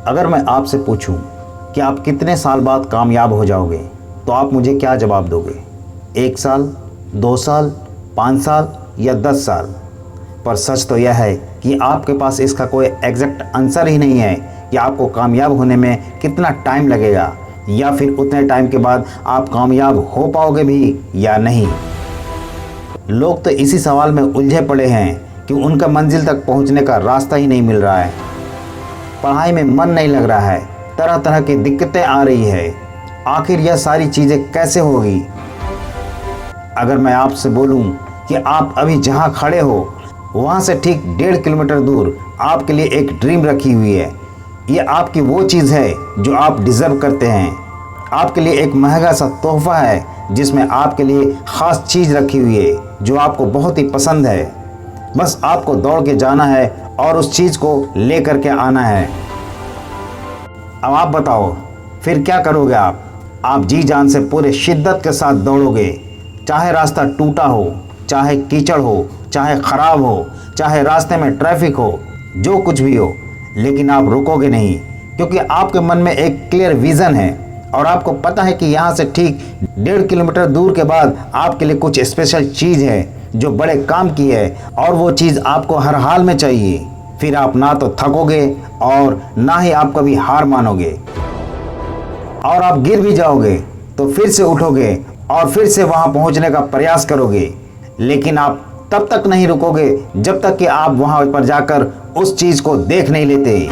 अगर मैं आपसे पूछूं कि आप कितने साल बाद कामयाब हो जाओगे तो आप मुझे क्या जवाब दोगे? 1 साल, 2 साल, 5 साल या 10 साल? पर सच तो यह है कि आपके पास इसका कोई एग्जैक्ट आंसर ही नहीं है कि आपको कामयाब होने में कितना टाइम लगेगा या फिर उतने टाइम के बाद आप कामयाब हो पाओगे भी या नहीं। लोग तो इसी सवाल में उलझे पड़े हैं कि उनका मंजिल तक पहुंचने का रास्ता ही नहीं मिल रहा है। पढ़ाई में मन नहीं लग रहा है, तरह तरह की दिक्कतें आ रही है। आखिर यह सारी चीज़ें कैसे होगी? अगर मैं आपसे बोलूं कि आप अभी जहां खड़े हो वहां से ठीक 1.5 किलोमीटर दूर आपके लिए एक ड्रीम रखी हुई है। ये आपकी वो चीज़ है जो आप डिज़र्व करते हैं। आपके लिए एक महंगा सा तोहफा है जिसमें आपके लिए ख़ास चीज़ रखी हुई है जो आपको बहुत ही पसंद है। बस आपको दौड़ के जाना है और उस चीज़ को ले करके आना है। अब आप बताओ फिर क्या करोगे आप जी जान से पूरे शिद्दत के साथ दौड़ोगे, चाहे रास्ता टूटा हो, चाहे कीचड़ हो, चाहे ख़राब हो, चाहे रास्ते में ट्रैफिक हो, जो कुछ भी हो, लेकिन आप रुकोगे नहीं क्योंकि आपके मन में एक क्लियर विज़न है और आपको पता है कि यहाँ से ठीक 1.5 किलोमीटर दूर के बाद आपके लिए कुछ स्पेशल चीज़ है जो बड़े काम की है और वो चीज़ आपको हर हाल में चाहिए। फिर आप ना तो थकोगे और ना ही आप कभी हार मानोगे, और आप गिर भी जाओगे तो फिर से उठोगे और फिर से वहाँ पहुँचने का प्रयास करोगे। लेकिन आप तब तक नहीं रुकोगे जब तक कि आप वहाँ पर जाकर उस चीज़ को देख नहीं लेते।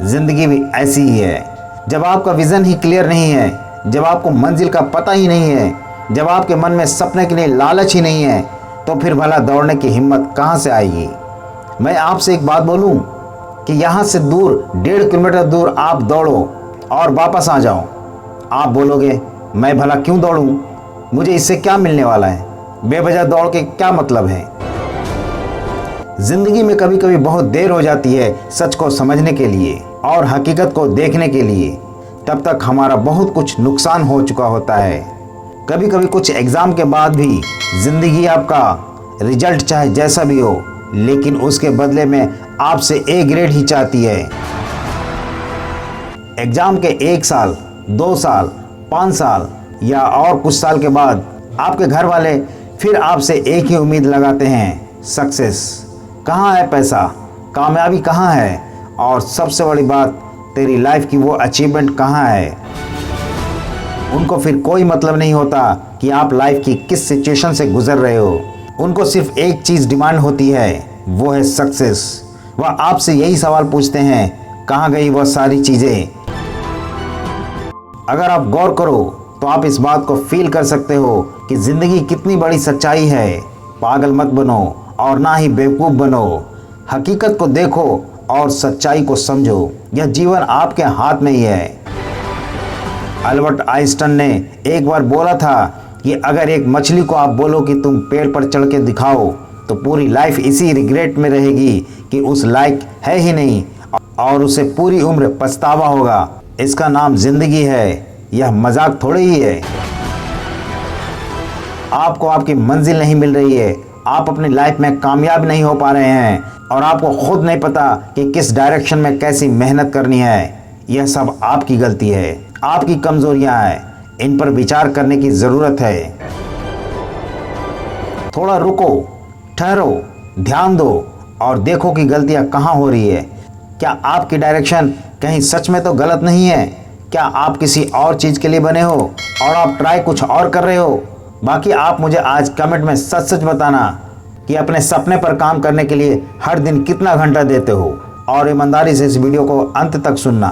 ज़िंदगी भी ऐसी ही है। जब आपका विज़न ही क्लियर नहीं है, जब आपको मंजिल का पता ही नहीं है, जब आपके मन में सपने के लिए लालच ही नहीं है, तो फिर भला दौड़ने की हिम्मत कहाँ से आएगी? मैं आपसे एक बात बोलूं कि यहाँ से दूर 1.5 किलोमीटर दूर आप दौड़ो और वापस आ जाओ। आप बोलोगे मैं भला क्यों दौड़ूं, मुझे इससे क्या मिलने वाला है, बेवजह दौड़ के क्या मतलब है? जिंदगी में कभी कभी बहुत देर हो जाती है सच को समझने के लिए और हकीकत को देखने के लिए। तब तक हमारा बहुत कुछ नुकसान हो चुका होता है। कभी कभी कुछ एग्ज़ाम के बाद भी ज़िंदगी आपका रिजल्ट चाहे जैसा भी हो, लेकिन उसके बदले में आपसे A ग्रेड ही चाहती है। एग्ज़ाम के 1 साल, 2 साल, 5 साल या और कुछ साल के बाद आपके घर वाले फिर आपसे एक ही उम्मीद लगाते हैं, सक्सेस। कहाँ है पैसा, कामयाबी कहाँ है, और सबसे बड़ी बात तेरी लाइफ की वो अचीवमेंट कहाँ है। उनको फिर कोई मतलब नहीं होता कि आप लाइफ की किस सिचुएशन से गुजर रहे हो। उनको सिर्फ एक चीज़ डिमांड होती है, वो है सक्सेस। वह आपसे यही सवाल पूछते हैं, कहाँ गई वह सारी चीज़ें। अगर आप गौर करो तो आप इस बात को फील कर सकते हो कि ज़िंदगी कितनी बड़ी सच्चाई है। पागल मत बनो और ना ही बेवकूफ़ बनो। हकीकत को देखो और सच्चाई को समझो। यह जीवन आपके हाथ में ही है। अल्बर्ट आइंस्टाइन ने एक बार बोला था कि अगर एक मछली को आप बोलो कि तुम पेड़ पर चढ़ के दिखाओ तो पूरी लाइफ इसी रिग्रेट में रहेगी कि उस लायक है ही नहीं और उसे पूरी उम्र पछतावा होगा। इसका नाम जिंदगी है, यह मजाक थोड़ी ही है। आपको आपकी मंजिल नहीं मिल रही है, आप अपनी लाइफ में कामयाब नहीं हो पा रहे हैं और आपको खुद नहीं पता कि किस डायरेक्शन में कैसी मेहनत करनी है। यह सब आपकी गलती है, आपकी कमजोरियां हैं। इन पर विचार करने की ज़रूरत है। थोड़ा रुको, ठहरो, ध्यान दो और देखो कि गलतियां कहाँ हो रही है। क्या आपकी डायरेक्शन कहीं सच में तो गलत नहीं है? क्या आप किसी और चीज़ के लिए बने हो और आप ट्राई कुछ और कर रहे हो? बाकी आप मुझे आज कमेंट में सच सच बताना कि अपने सपने पर काम करने के लिए हर दिन कितना घंटा देते हो, और ईमानदारी से इस वीडियो को अंत तक सुनना।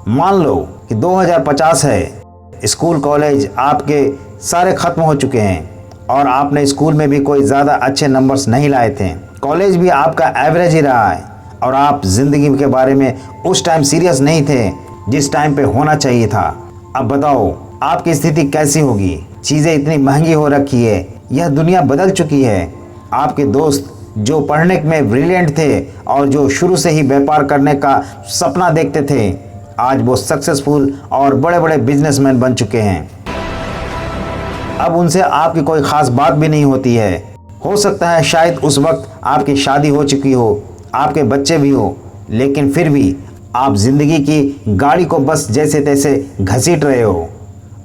मान लो कि 2050 है, स्कूल कॉलेज आपके सारे ख़त्म हो चुके हैं और आपने स्कूल में भी कोई ज़्यादा अच्छे नंबर्स नहीं लाए थे, कॉलेज भी आपका एवरेज ही रहा है और आप ज़िंदगी के बारे में उस टाइम सीरियस नहीं थे जिस टाइम पे होना चाहिए था। अब बताओ आपकी स्थिति कैसी होगी? चीज़ें इतनी महंगी हो रखी है, यह दुनिया बदल चुकी है। आपके दोस्त जो पढ़ने में ब्रिलियंट थे और जो शुरू से ही व्यापार करने का सपना देखते थे, आज वो सक्सेसफुल और बड़े बड़े बिजनेसमैन बन चुके हैं। अब उनसे आपकी कोई ख़ास बात भी नहीं होती है। हो सकता है शायद उस वक्त आपकी शादी हो चुकी हो, आपके बच्चे भी हो, लेकिन फिर भी आप ज़िंदगी की गाड़ी को बस जैसे तैसे घसीट रहे हो।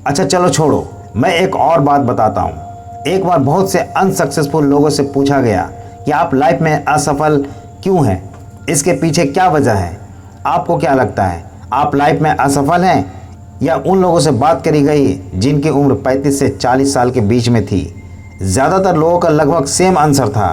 अच्छा चलो छोड़ो, मैं एक और बात बताता हूँ। एक बार बहुत से अनसक्सेसफुल लोगों से पूछा गया कि आप लाइफ में असफल क्यों हैं, इसके पीछे क्या वजह है। आपको क्या लगता है, आप लाइफ में असफल हैं या उन लोगों से बात करी गई जिनकी उम्र 35 से 40 साल के बीच में थी? ज़्यादातर लोगों का लगभग सेम आंसर था।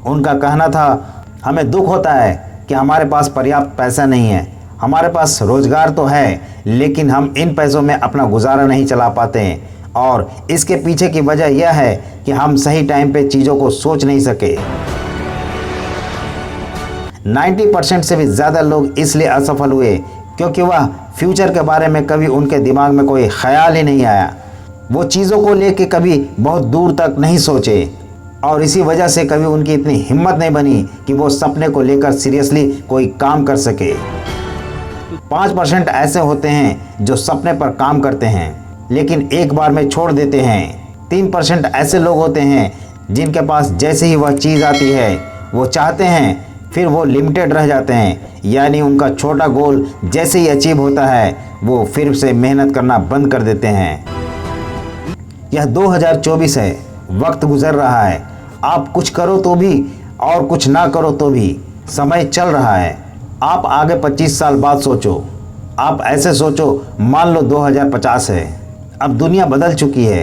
उनका कहना था, हमें दुख होता है कि हमारे पास पर्याप्त पैसा नहीं है, हमारे पास रोज़गार तो है लेकिन हम इन पैसों में अपना गुजारा नहीं चला पाते हैं और इसके पीछे की वजह यह है कि हम सही टाइम पे चीज़ों को सोच नहीं सके। 90% से भी ज़्यादा लोग इसलिए असफल हुए क्योंकि वह फ्यूचर के बारे में कभी उनके दिमाग में कोई ख्याल ही नहीं आया। वो चीज़ों को लेके कभी बहुत दूर तक नहीं सोचे और इसी वजह से कभी उनकी इतनी हिम्मत नहीं बनी कि वो सपने को लेकर सीरियसली कोई काम कर सके। 5% ऐसे होते हैं जो सपने पर काम करते हैं लेकिन एक बार में छोड़ देते हैं। 3% ऐसे लोग होते हैं जिनके पास जैसे ही वह चीज़ आती है वो चाहते हैं फिर वो लिमिटेड रह जाते हैं, यानी उनका छोटा गोल जैसे ही अचीव होता है वो फिर से मेहनत करना बंद कर देते हैं। यह 2024 है, वक्त गुजर रहा है। आप कुछ करो तो भी और कुछ ना करो तो भी समय चल रहा है। आप आगे 25 साल बाद सोचो। आप ऐसे सोचो, मान लो 2050 है, अब दुनिया बदल चुकी है,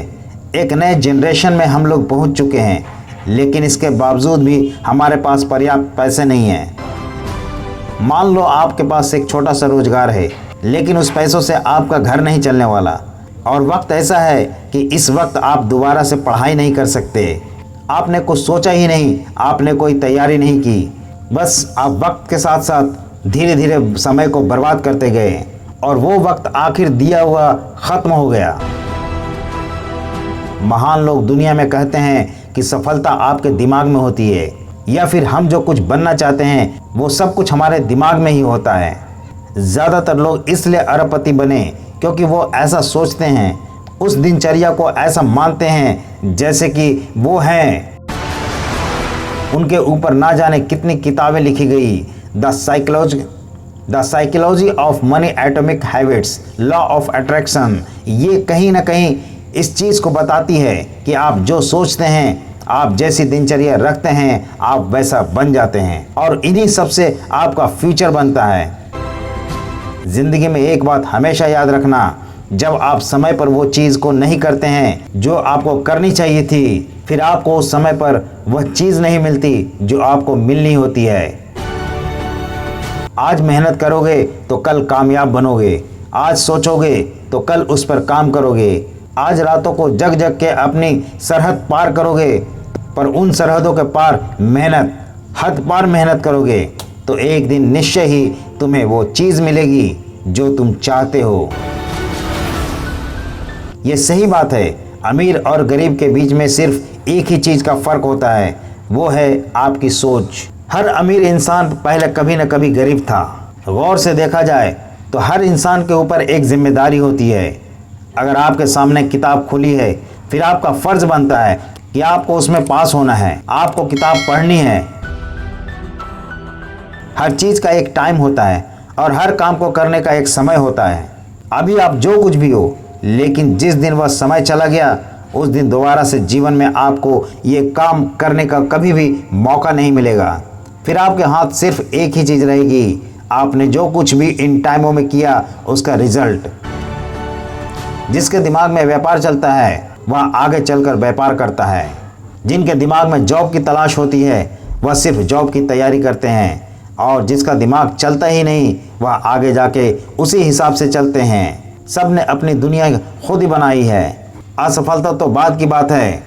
एक नए जनरेशन में हम लोग पहुंच चुके हैं, लेकिन इसके बावजूद भी हमारे पास पर्याप्त पैसे नहीं हैं। मान लो आपके पास एक छोटा सा रोजगार है लेकिन उस पैसों से आपका घर नहीं चलने वाला और वक्त ऐसा है कि इस वक्त आप दोबारा से पढ़ाई नहीं कर सकते। आपने कुछ सोचा ही नहीं, आपने कोई तैयारी नहीं की, बस आप वक्त के साथ साथ धीरे धीरे समय को बर्बाद करते गए और वो वक्त आखिर दिया हुआ ख़त्म हो गया। महान लोग दुनिया में कहते हैं कि सफलता आपके दिमाग में होती है, या फिर हम जो कुछ बनना चाहते हैं वो सब कुछ हमारे दिमाग में ही होता है। ज़्यादातर लोग इसलिए अरबपति बने क्योंकि वो ऐसा सोचते हैं, उस दिनचर्या को ऐसा मानते हैं जैसे कि वो हैं। उनके ऊपर ना जाने कितनी किताबें लिखी गई, the psychology of money, atomic habits, law of attraction, ये कहीं ना कहीं इस चीज़ को बताती है कि आप जो सोचते हैं, आप जैसी दिनचर्या रखते हैं, आप वैसा बन जाते हैं और इन्हीं सब से आपका फ्यूचर बनता है। ज़िंदगी में एक बात हमेशा याद रखना, जब आप समय पर वो चीज़ को नहीं करते हैं जो आपको करनी चाहिए थी, फिर आपको उस समय पर वह चीज़ नहीं मिलती जो आपको मिलनी होती है। आज मेहनत करोगे तो कल कामयाब बनोगे, आज सोचोगे तो कल उस पर काम करोगे, आज रातों को जग जग के अपनी सरहद पार करोगे, पर उन सरहदों के पार मेहनत, हद पार मेहनत करोगे तो एक दिन निश्चय ही तुम्हें वो चीज़ मिलेगी जो तुम चाहते हो। ये सही बात है, अमीर और गरीब के बीच में सिर्फ एक ही चीज़ का फ़र्क होता है, वो है आपकी सोच। हर अमीर इंसान पहले कभी न कभी गरीब था। गौर से देखा जाए तो हर इंसान के ऊपर एक जिम्मेदारी होती है। अगर आपके सामने किताब खुली है फिर आपका फ़र्ज़ बनता है कि आपको उसमें पास होना है, आपको किताब पढ़नी है। हर चीज़ का एक टाइम होता है और हर काम को करने का एक समय होता है। अभी आप जो कुछ भी हो, लेकिन जिस दिन वह समय चला गया उस दिन दोबारा से जीवन में आपको ये काम करने का कभी भी मौका नहीं मिलेगा। फिर आपके हाथ सिर्फ एक ही चीज़ रहेगी, आपने जो कुछ भी इन टाइमों में किया उसका रिजल्ट। जिसके दिमाग में व्यापार चलता है वह आगे चलकर व्यापार करता है। जिनके दिमाग में जॉब की तलाश होती है वह सिर्फ जॉब की तैयारी करते हैं और जिसका दिमाग चलता ही नहीं वह आगे जाके उसी हिसाब से चलते हैं। सब ने अपनी दुनिया खुद ही बनाई है। असफलता तो बाद की बात है,